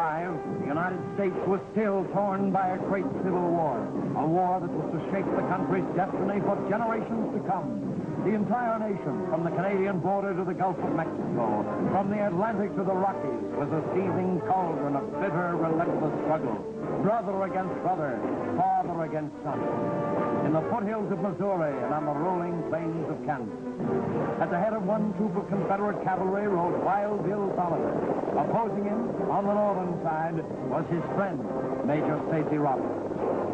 the United States was still torn by a great civil war. A war that was to shape the country's destiny for generations to come. The entire nation, from the Canadian border to the Gulf of Mexico, from the Atlantic to the Rockies, was a seething cauldron of bitter, relentless struggle. Brother against brother, father against son. In the foothills of Missouri and on the rolling plains of Kansas. At the head of one troop of Confederate cavalry rode wild Bill Tolliver. Opposing him, on the northern side, was his friend, Major Stacy Roberts.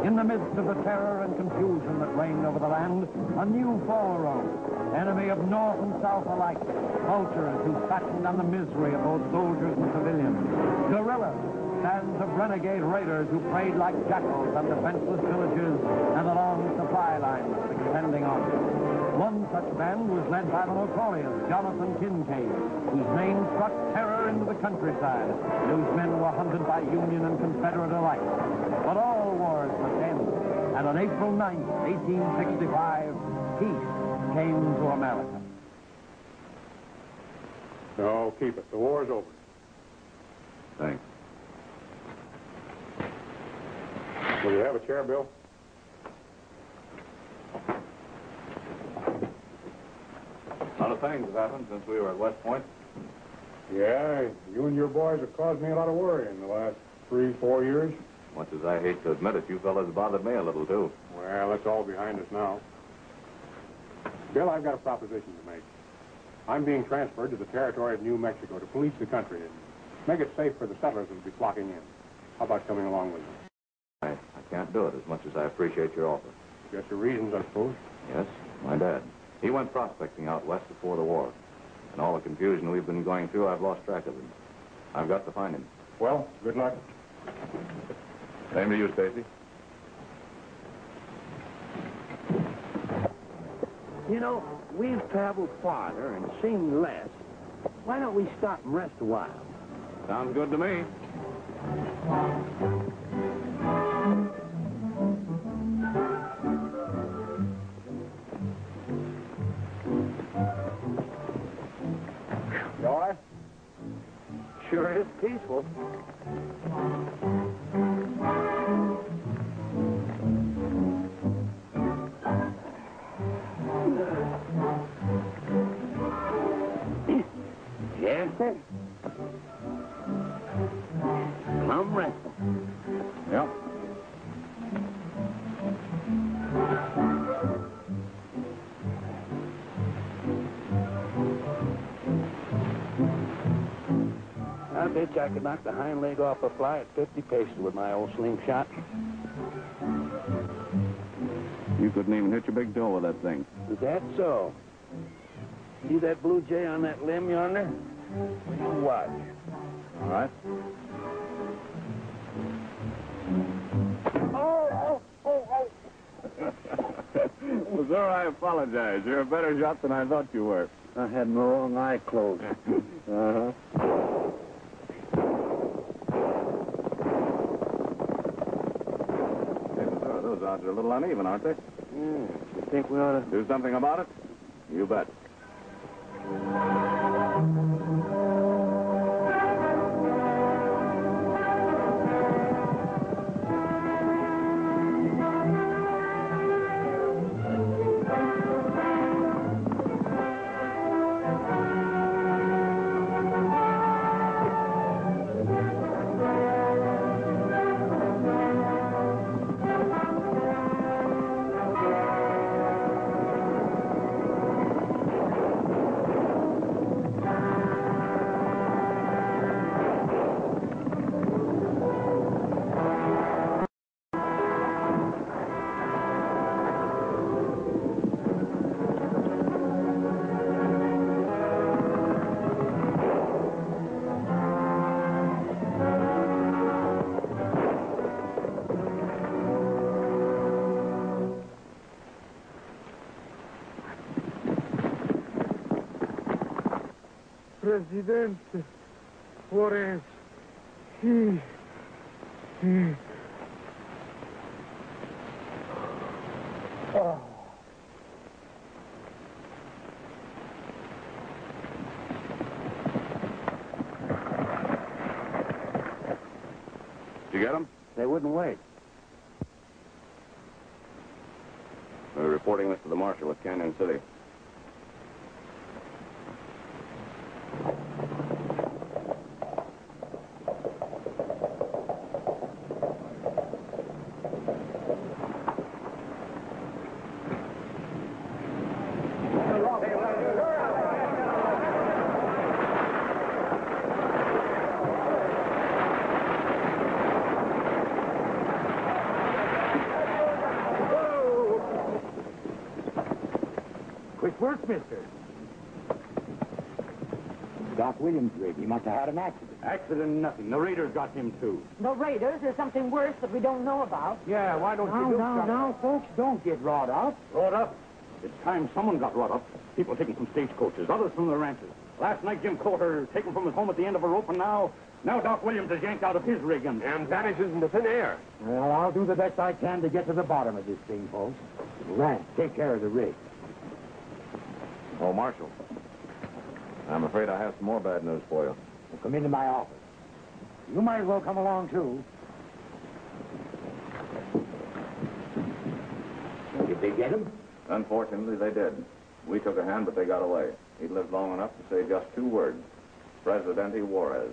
In the midst of the terror and confusion that reigned over the land, a new foe arose, enemy of North and South alike, vultures who fattened on the misery of both soldiers and civilians, guerrillas, bands of renegade raiders who preyed like jackals on defenseless villages and along supply lines of the contending armies. One such band was led by the notorious Jonathan Kincaid, whose name struck terror into the countryside, and whose men were hunted by Union and Confederate alike. But all wars must end, and on April 9th, 1865, peace came to America. No, keep it. The war's over. Thanks. Will you have a chair, Bill? A lot of things have happened since we were at West Point. Yeah, you and your boys have caused me a lot of worry in the last 3-4 years. Much as I hate to admit it, you fellas bothered me a little, too. Well, that's all behind us now. Bill, I've got a proposition to make. I'm being transferred to the territory of New Mexico to police the country and make it safe for the settlers who'll be flocking in. How about coming along with me? I can't do it as much as I appreciate your offer. Got your reasons, I suppose. Yes, my dad. He went prospecting out west before the war. And all the confusion we've been going through, I've lost track of him. I've got to find him. Well, good luck. Same to you, Stacy. You know, we've traveled farther and seen less. Why don't we stop and rest a while? Sounds good to me. You all right? Sure is peaceful. Yes, sir. I'm resting. Yep. I bet you I could knock the hind leg off a fly at 50 paces with my old slingshot. You couldn't even hit your big toe with that thing. Is that so? See that blue jay on that limb yonder? You watch. All right. Well, sir, I apologize. You're a better shot than I thought you were. I had my wrong eye closed. Uh-huh. Hey, sir, those odds are a little uneven, aren't they? Yeah. You think we ought to... Do something about it? You bet. Presidente, por eso. Oh. couldn't wait. We're reporting this to the marshal at Canyon City. Quick work, mister. Doc Williams' rig. He must have had an accident. Accident, nothing. The raiders got him, too. The raiders? There's something worse that we don't know about. Yeah, why don't you do something? No, folks, don't get wrought up. Wrought up? It's time someone got wrought up. People taken from stagecoaches, others from the ranches. Last night, Jim Coulter taken from his home at the end of a rope, and now Doc Williams is yanked out of his rig and vanishes into thin air. Well, I'll do the best I can to get to the bottom of this thing, folks. Rance, take care of the rig. Oh, Marshal. I'm afraid I have some more bad news for you. Well, come into my office. You might as well come along, too. Did they get him? Unfortunately, they did. We took a hand, but they got away. He'd lived long enough to say just 2 words. Presidente Juarez.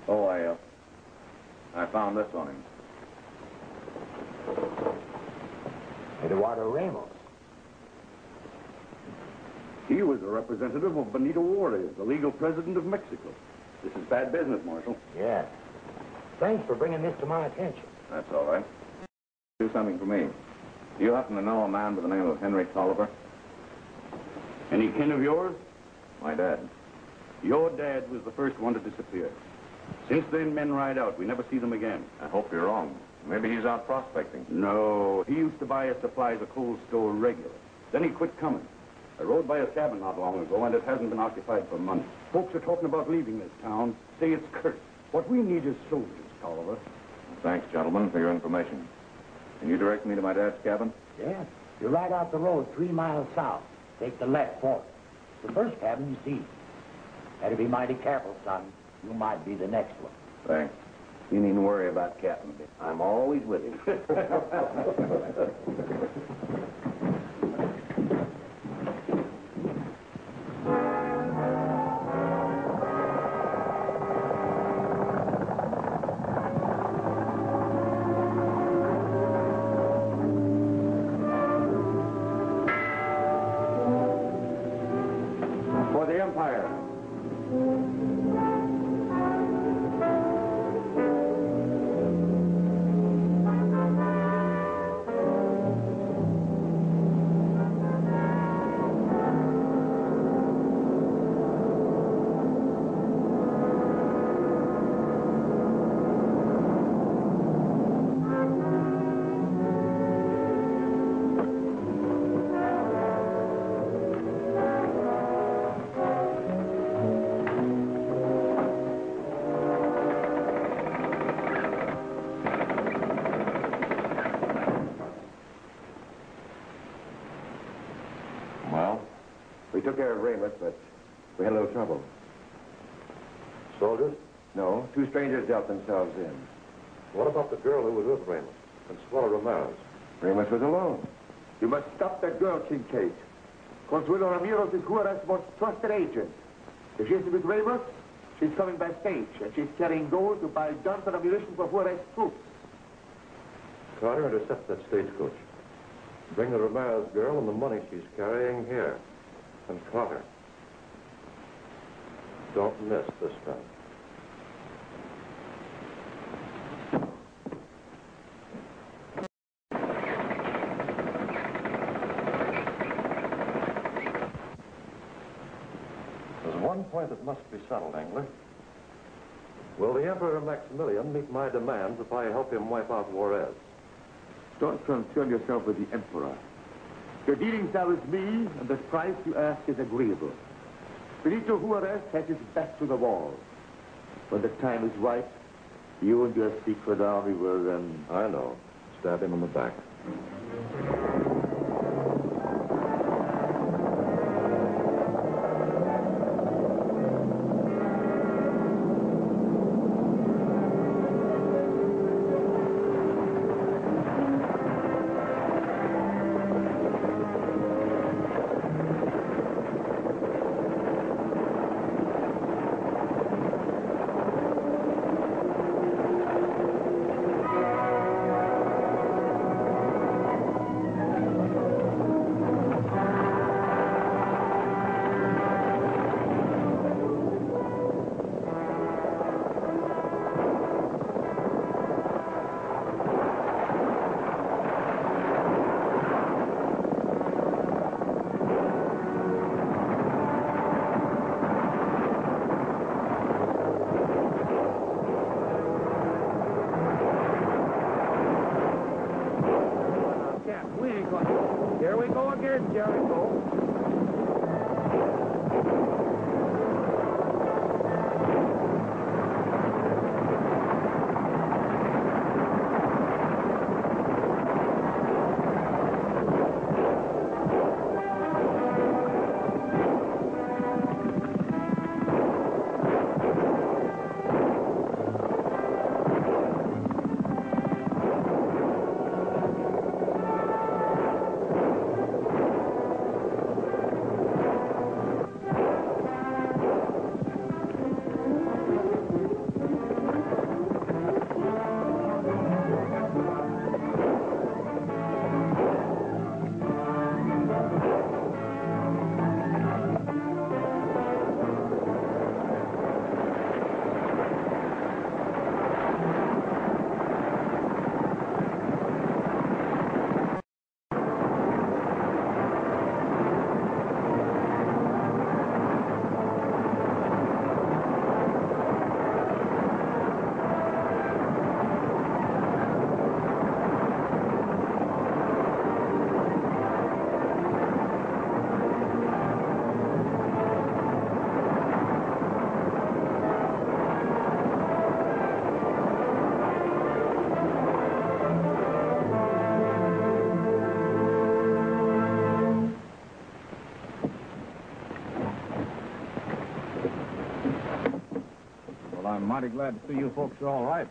Oh, I found this on him. Eduardo Ramos. He was a representative of Benito Juarez, the legal president of Mexico. This is bad business, Marshal. Yeah. Thanks for bringing this to my attention. That's all right. Do something for me. Do you happen to know a man by the name of Henry Tolliver? Any kin of yours? My dad. Your dad was the first one to disappear. Since then, men ride out. We never see them again. I hope you're wrong. Maybe he's out prospecting. No, he used to buy us supplies at Cold Store regular. Then he quit coming. I rode by his cabin not long ago, and it hasn't been occupied for months. Folks are talking about leaving this town. Say it's cursed. What we need is soldiers, Tolliver. Thanks, gentlemen, for your information. Can you direct me to my dad's cabin? Yeah. You're right out the road 3 miles south. Take the left for it. The first cabin you see. Better be mighty careful, son. You might be the next one. Thanks. You needn't worry about Captain. I'm always with him. For the Empire. Well? We took care of Raymond, but we had a little trouble. Soldiers? No, 2 strangers dealt themselves in. What about the girl who was with Ramos? Consuelo Ramirez. Ramos was alone. You must stop that girl, Kincaid. Consuelo Ramirez is Juarez's most trusted agent. If she's with Ramos, she's coming by stage, and she's carrying gold to buy guns and ammunition for Juarez's troops. Carter, intercept that stagecoach. Bring the Ramirez girl and the money she's carrying here. And Carter, don't miss this time. There's one point that must be settled, Angler. Will the Emperor Maximilian meet my demands if I help him wipe out Juarez? Don't concern yourself with the Emperor. Your dealings are with me, and the price you ask is agreeable. Benito Juarez has his back to the wall. When the time is right, you and your secret army will, I know. Stab him in the back. Here we go again, Jericho. I'm mighty glad to see you folks are all right.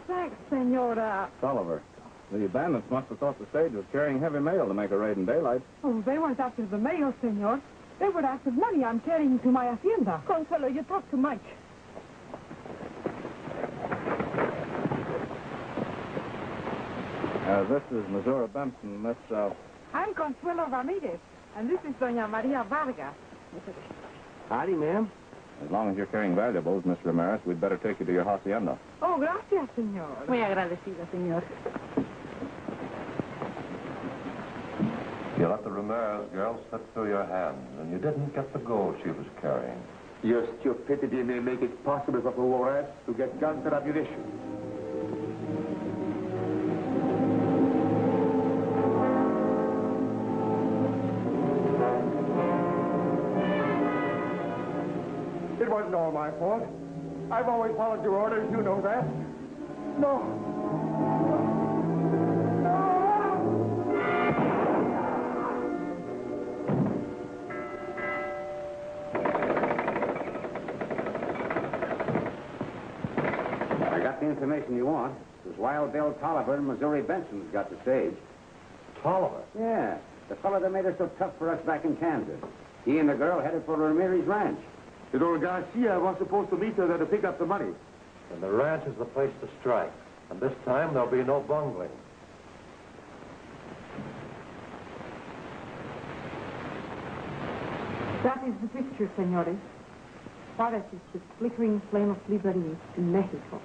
Thanks, Senora. Tolliver, the bandits must have thought the stage was carrying heavy mail to make a raid in daylight. Oh, they weren't after the mail, Senor. They were after money I'm carrying to my hacienda. Consuelo, you talk too much. This is Missouri Benson. I'm Consuelo Ramirez, and this is Doña Maria Vargas. Howdy, ma'am. As long as you're carrying valuables, Miss Ramirez, we'd better take you to your hacienda. Oh, gracias, Senor. Muy agradecida, Senor. You let the Ramirez girl slip through your hands, and you didn't get the gold she was carrying. Your stupidity may make it possible for Juarez to get guns and ammunition. It wasn't all my fault. I've always followed your orders, you know that. No. I got the information you want. It was Wild Bill Tolliver and Missouri Benson's got the stage. Tolliver? Yeah, the fellow that made it so tough for us back in Kansas. He and the girl headed for Ramirez Ranch. Senor Garcia was supposed to meet her there to pick up the money. And the ranch is the place to strike. And this time there'll be no bungling. That is the picture, senores. Juarez is the flickering flame of liberty in Mexico.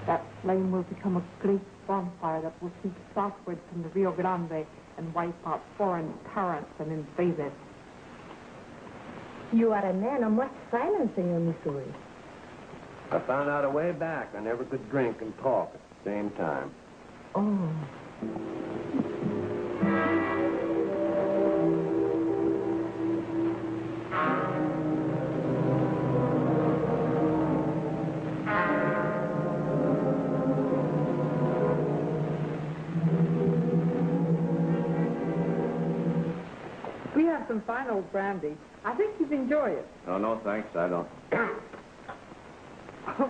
That flame will become a great bonfire that will sweep southward from the Rio Grande and wipe out foreign tyrants and invaders. You are a man of much silence, Senor Missouri. I found out a way back I never could drink and talk at the same time. Oh. We have some fine old brandy. I think you'd enjoy it. Oh, no, thanks. I don't.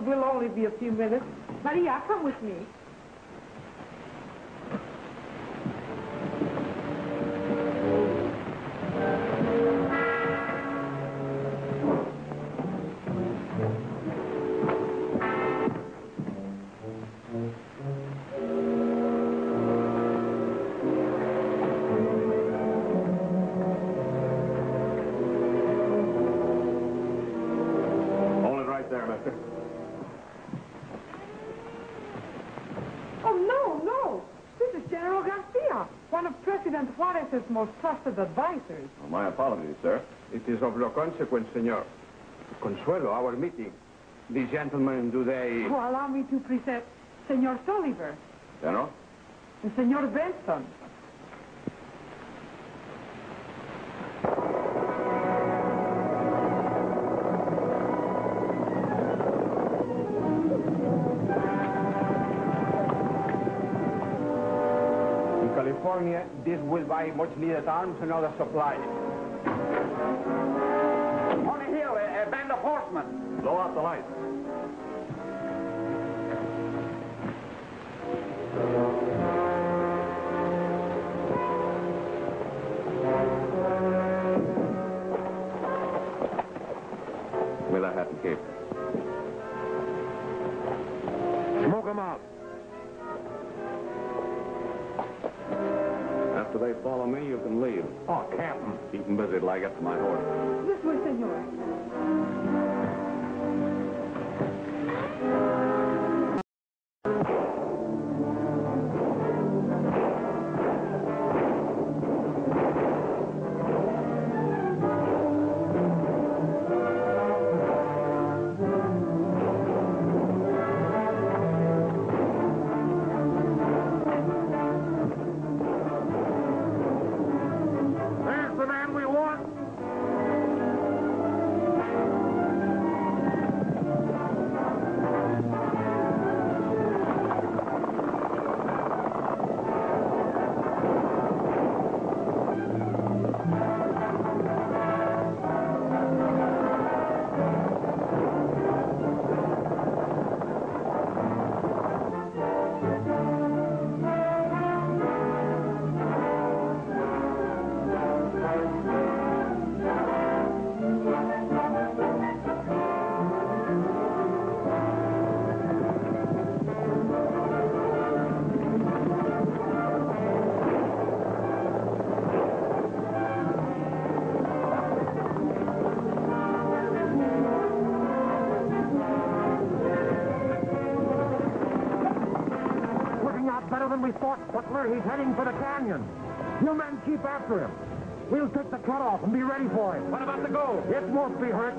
We'll only be a few minutes. Maria, come with me. Hold it right there, mister. One of President Juarez's most trusted advisors. Oh, my apologies, sir. It is of no consequence, senor. Consuelo, our meeting. The gentlemen, do they... Oh, allow me to present Senor Tolliver, General? and Senor Benson. California, this will buy much needed arms and other supplies. On a hill, a band of horsemen. Blow out the lights. Give me that hat and cape. Smoke them out. After they follow me, you can leave. Oh, Captain. Keep them busy till I get to my horse. This way, Senor. There's the man we want. Better than we thought, Butler. He's heading for the canyon. You men keep after him. We'll take the cut off and be ready for him. What about the gold? It won't be hurt.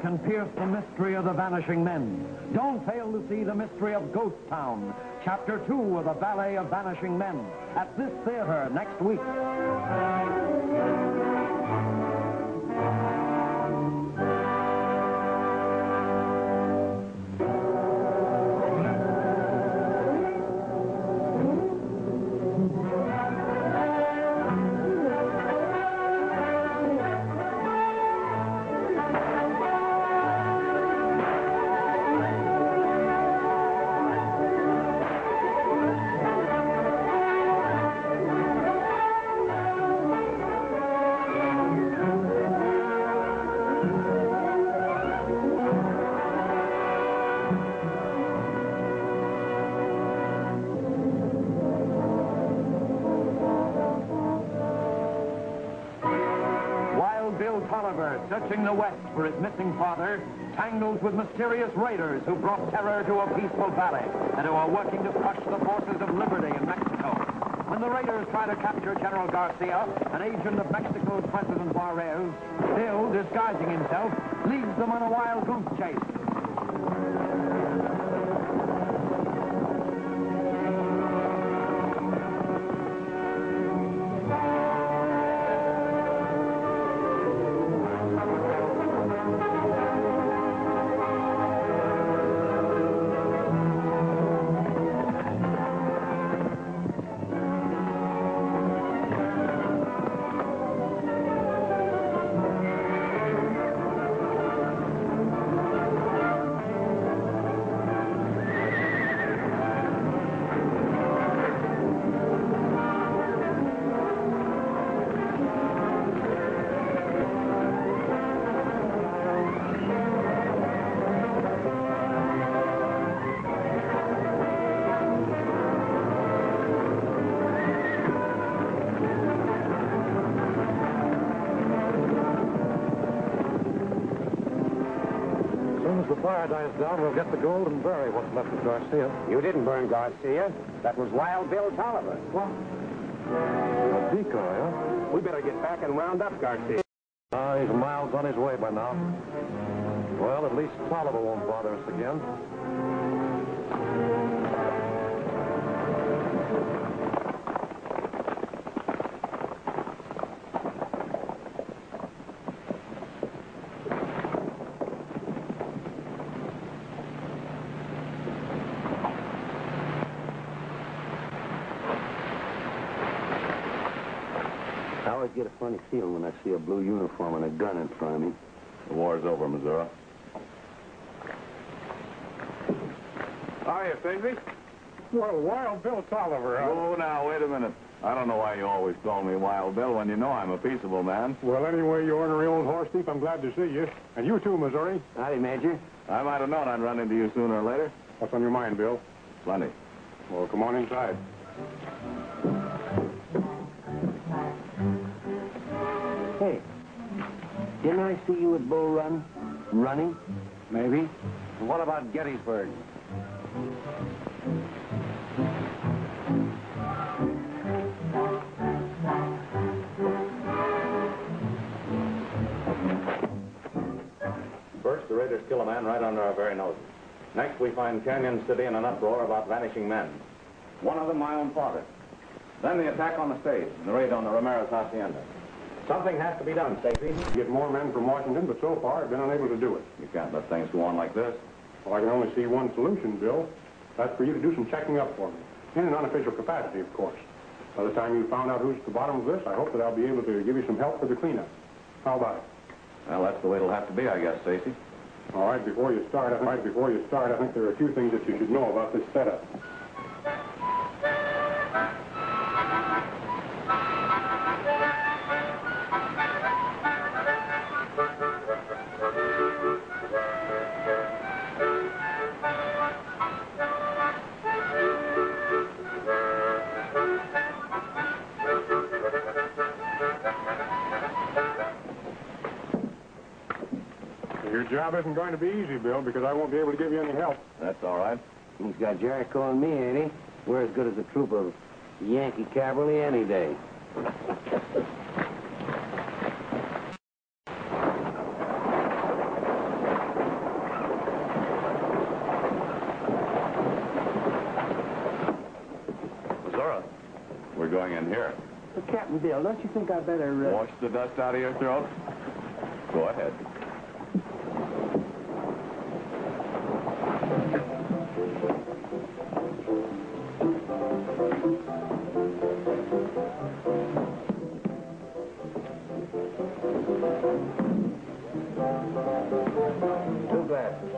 Can pierce the mystery of the vanishing men. Don't fail to see the mystery of Ghost Town, Chapter 2 of the Valley of Vanishing Men, at this theater next week. Bill Tolliver, searching the West for his missing father, tangles with mysterious raiders who brought terror to a peaceful valley and who are working to crush the forces of liberty in Mexico. When the raiders try to capture General Garcia, an agent of Mexico's President Juarez, Bill, disguising himself, leads them on a wild goose chase. the fire dies down, we'll get the gold and bury what's left of Garcia. You didn't burn Garcia. That was Wild Bill Tolliver. What? A decoy, huh? We better get back and round up Garcia. He's miles on his way by now. Well, at least Tolliver won't bother us again. I always get a funny feeling when I see a blue uniform and a gun in front of me. The war's over, Missouri. Hiya, Stacey. Well, Wild Bill Tolliver, huh? Oh, now, wait a minute. I don't know why you always call me Wild Bill when you know I'm a peaceable man. Well, anyway, you ornery old horse thief, I'm glad to see you. And you too, Missouri. Howdy, Major. I might have known I'd run into you sooner or later. What's on your mind, Bill? Plenty. Well, come on inside. Hey, didn't I see you at Bull Run? Running? Maybe. And what about Gettysburg? First, the raiders kill a man right under our very noses. Next, we find Canyon City in an uproar about vanishing men. One of them my own father. Then the attack on the stage and the raid on the Ramirez Hacienda. Something has to be done, Stacy. Get more men from Washington, but so far I've been unable to do it. You can't let things go on like this. Well, I can only see one solution, Bill. That's for you to do some checking up for me. In an unofficial capacity, of course. By the time you found out who's at the bottom of this, I hope that I'll be able to give you some help for the cleanup. How about it? Well, that's the way it'll have to be, I guess, Stacy. All right, before you start, I think there are a few things that you should know about this setup. Your job isn't going to be easy, Bill, because I won't be able to give you any help. That's all right. He's got Jericho and me, ain't he? We're as good as a troop of Yankee cavalry any day. Missouri, we're going in here. But Captain Bill, don't you think I better... Wash the dust out of your throat? Go ahead. Two glasses.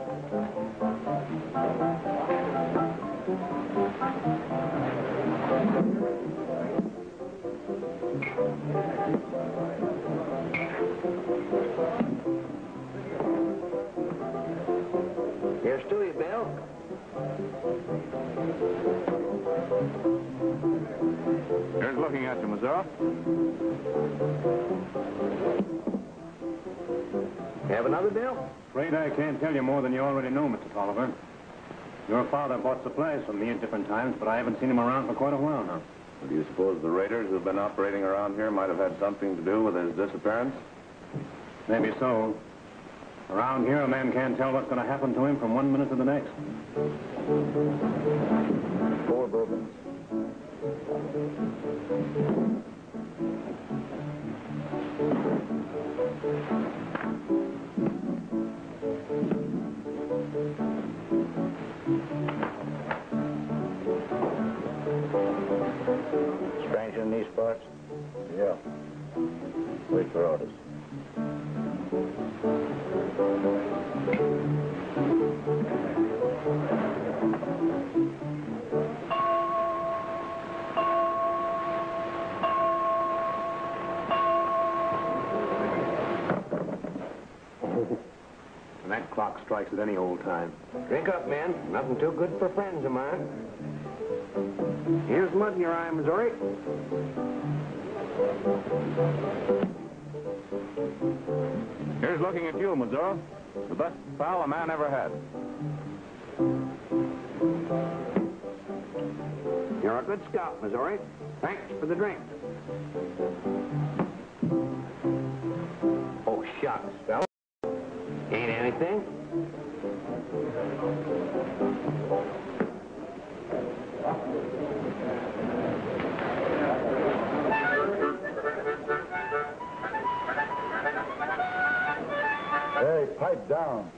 Here's to you, Bill. Here's looking at you, Missouri. Have another, Bill? Afraid I can't tell you more than you already know, Mr. Tolliver. Your father bought supplies from me at different times, but I haven't seen him around for quite a while now. Do you suppose the raiders who've been operating around here might have had something to do with his disappearance? Maybe so. Around here, a man can't tell what's going to happen to him from one minute to the next. 4 bourbons. Stranger in these parts? Yeah. Wait for orders. And that clock strikes at any old time. Drink up, man. Nothing too good for friends of mine. Here's mud in your eye, Missouri. Here's looking at you, Missouri. The best pal a man ever had. You're a good scout, Missouri. Thanks for the drink. Oh, shucks, fella. Ain't anything. Hey, pipe down.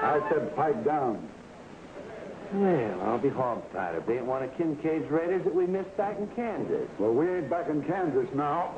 I said pipe down. Well, I'll be hog-tied if they ain't one of Kincaid's raiders that we missed back in Kansas. Well, we ain't back in Kansas now.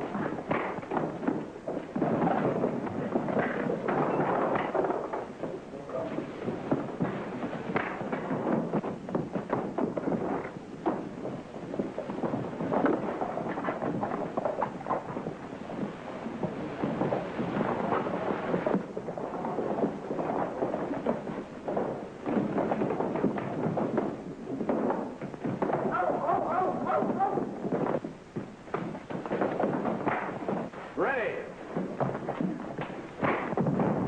Ready.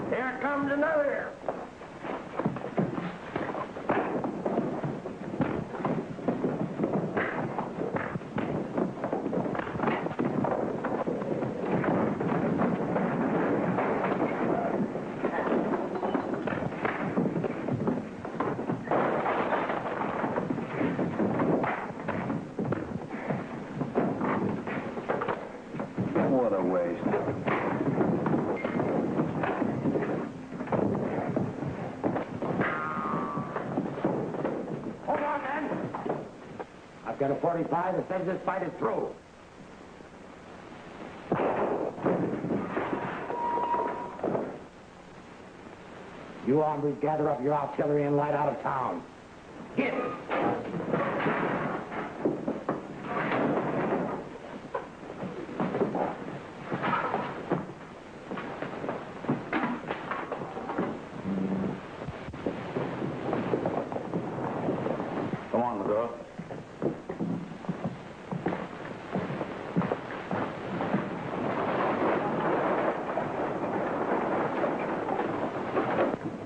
Here comes another. What a waste. Hold on, man. I've got a 45 that says this fight is through. You hombres gather up your artillery and light out of town. Get it! Come on, Missouri.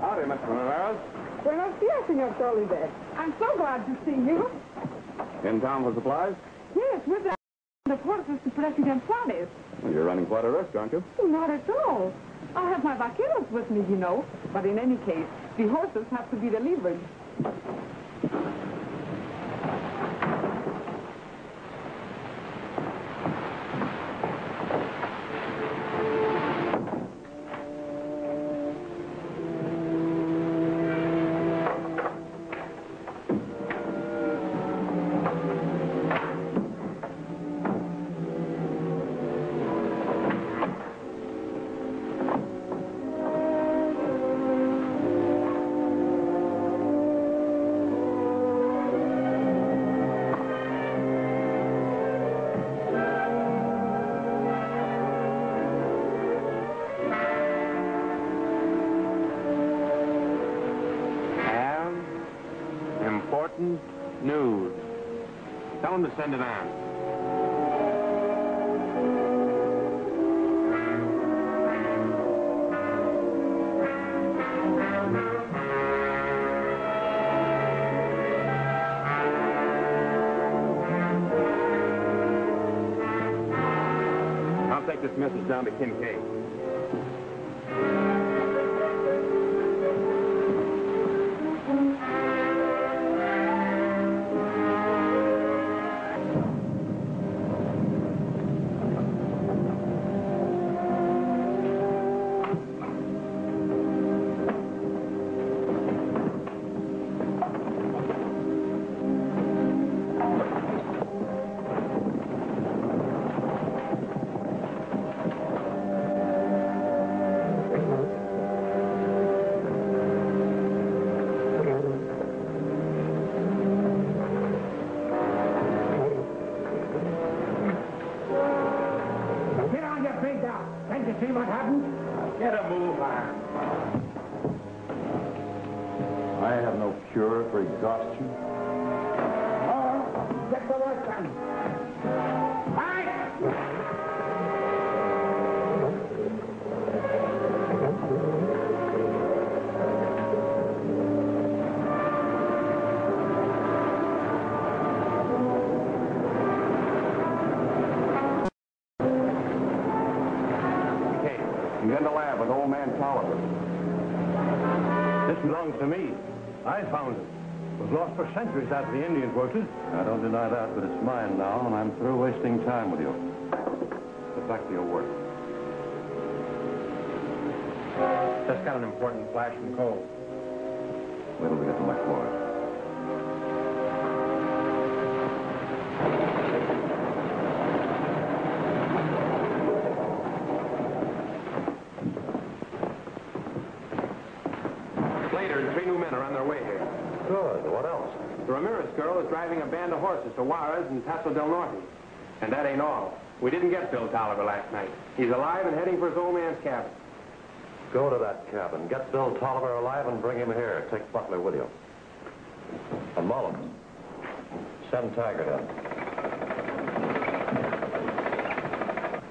Howdy, Mr. Ramirez. Buenos dias, Senor Tolliver. I'm so glad to see you. In town for supplies? Yes, with the horses to President Juarez. Well, you're running quite a risk, aren't you? Not at all. I have my vaqueros with me, you know. But in any case, the horses have to be delivered. Important news. Tell him to send it on. I'll take this message down to Kincaid. See what happened? Get a move on. I have no cure for exhaustion. Oh, get the work done. All right. belongs to me. I found it. It was lost for centuries after the Indians worked it. I don't deny that, but it's mine now, and I'm through wasting time with you. Get back to your work. Just got an important flash from Cole. Wait till we get to my quarters. Later, 3 new men are on their way here. Good. What else? The Ramirez girl is driving a band of horses to Juarez and Paso del Norte. And that ain't all. We didn't get Bill Tolliver last night. He's alive and heading for his old man's cabin. Go to that cabin. Get Bill Tolliver alive and bring him here. Take Butler with you. And Mullins. Send Taggart in.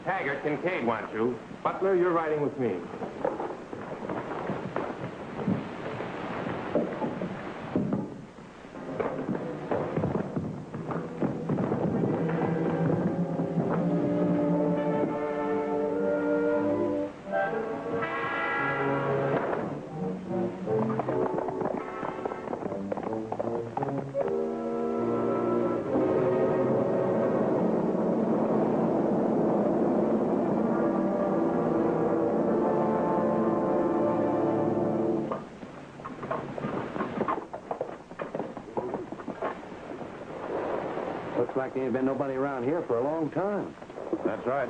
Taggart, Kincaid wants you. Butler, you're riding with me. Looks like there ain't been nobody around here for a long time. That's right.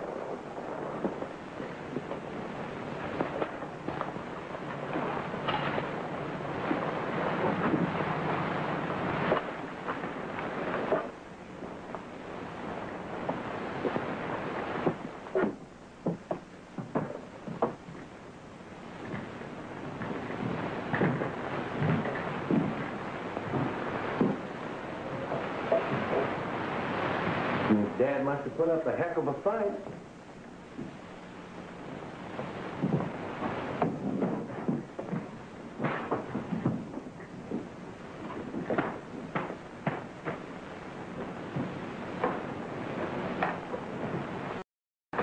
Dad must have put up a heck of a fight.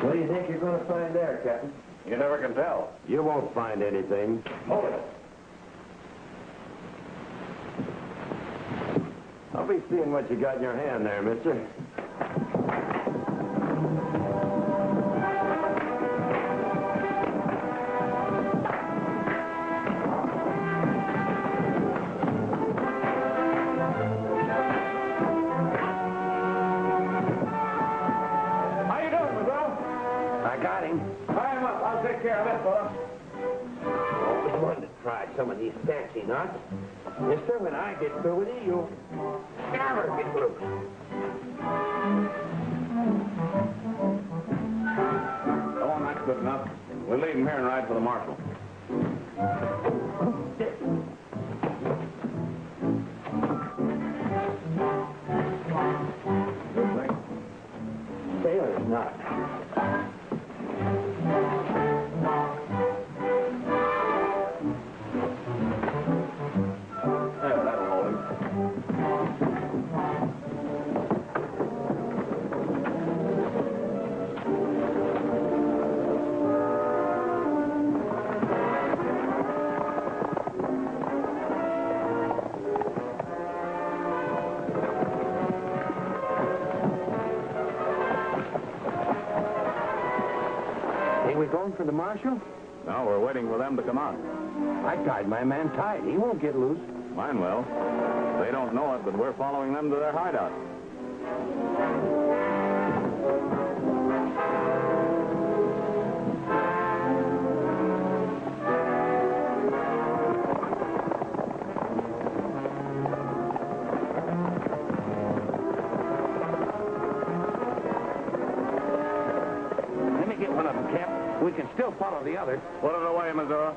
What do you think you're going to find there, Captain? You never can tell. You won't find anything. Hold it. I'll be seeing what you got in your hand there, mister. How you doing, Miguel? I got him. Tie him up. I'll take care of that fella. Always wanted to try some of these fancy knots. Mister, when I get through with you, you'll never get loose. Come on, that's good enough. We'll leave him here and ride for the marshal. Good thing. Sailor's knot. There, that'll hold him. Ain't we going for the marshal? No, we're waiting for them to come out. I tied my man tight. He won't get loose. Mine will. They don't know it, but we're following them to their hideout. Let me get one of them, Cap. We can still follow the other. Put it away, Missouri.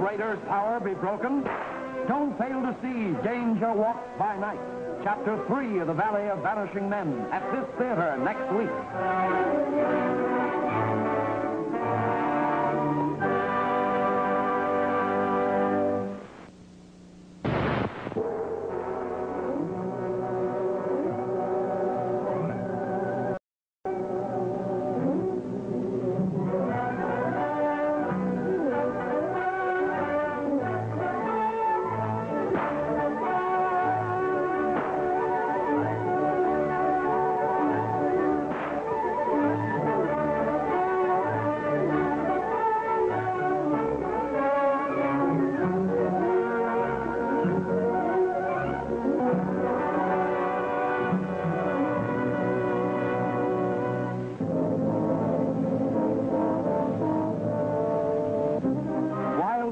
raiders' power be broken? Don't fail to see Danger Walks by Night, Chapter 3 of the Valley of Vanishing Men, at this theater next week.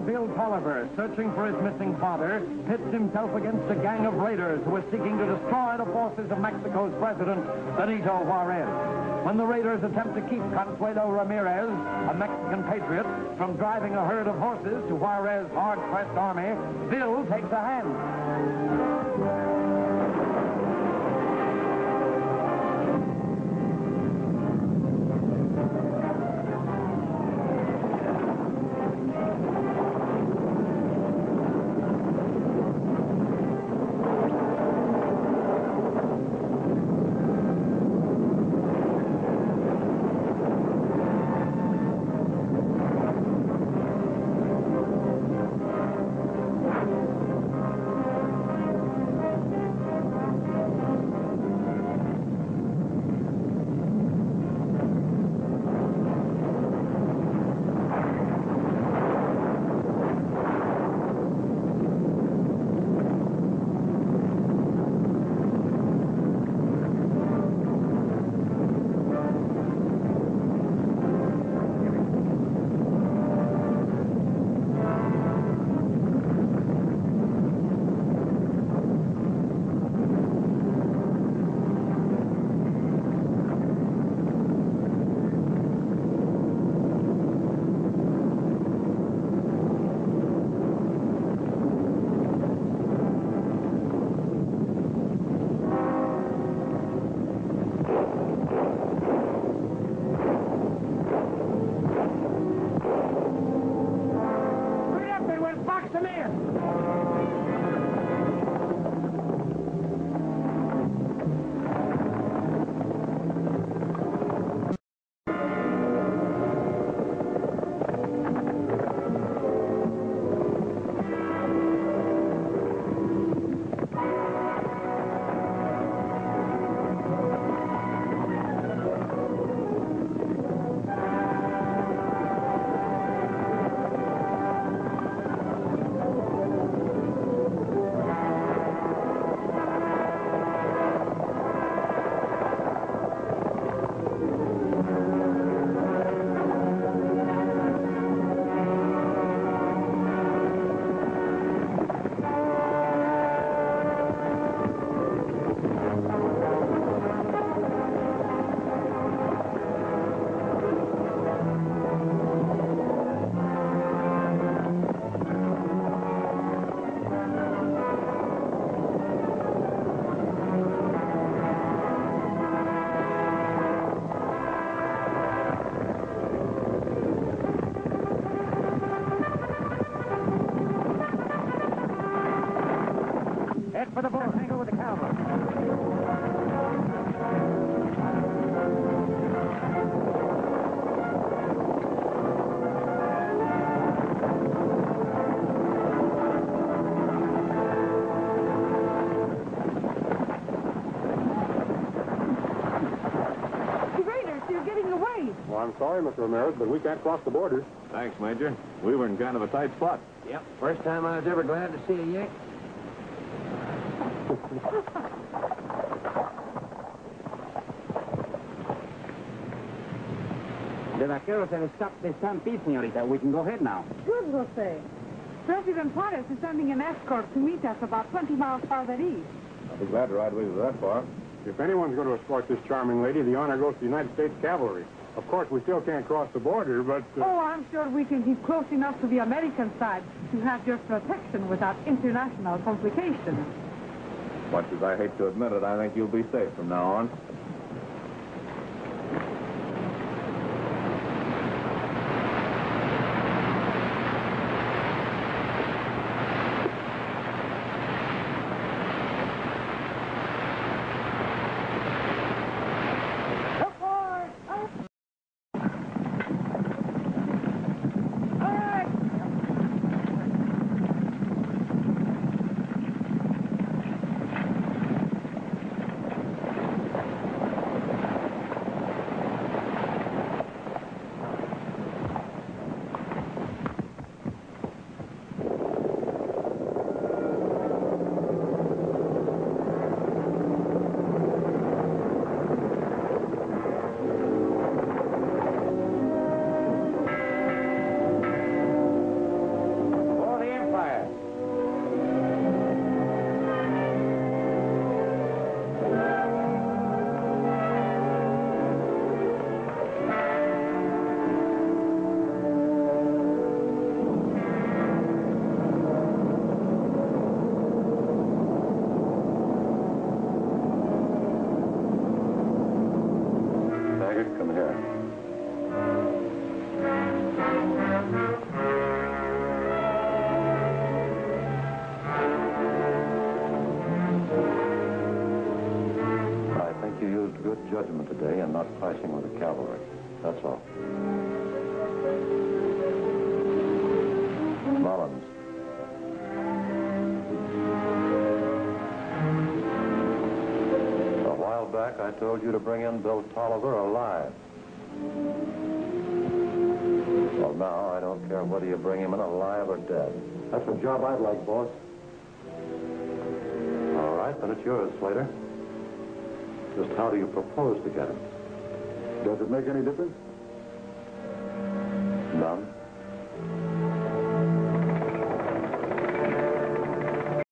Bill Tolliver, searching for his missing father, pits himself against a gang of raiders who are seeking to destroy the forces of Mexico's president, Benito Juarez. When the raiders attempt to keep Consuelo Ramirez, a Mexican patriot, from driving a herd of horses to Juarez's hard-pressed army, Bill takes a hand. For the bull, hang over the cavalry. The raiders, you're getting away. Well, I'm sorry, Mr. Ramirez, but we can't cross the border. Thanks, Major. We were in kind of a tight spot. Yep, first time I was ever glad to see a Yank. The vaqueros have stopped the stampede, señorita. We can go ahead now. Good, Jose. President Juarez is sending an escort to meet us about 20 miles farther east. I'll be glad to ride with you that far. If anyone's going to escort this charming lady, the honor goes to the United States Cavalry. Of course, we still can't cross the border, but... Oh, I'm sure we can keep close enough to the American side to have your protection without international complications. Much as I hate to admit it, I think you'll be safe from now on. Come here. I think you used good judgment today in not clashing with the cavalry. That's all. Mullins. A while back, I told you to bring in Bill Tolliver alive. Well, now, I don't care whether you bring him in alive or dead. That's a job I'd like, boss. All right, then it's yours, Slater. Just how do you propose to get him? Does it make any difference? None.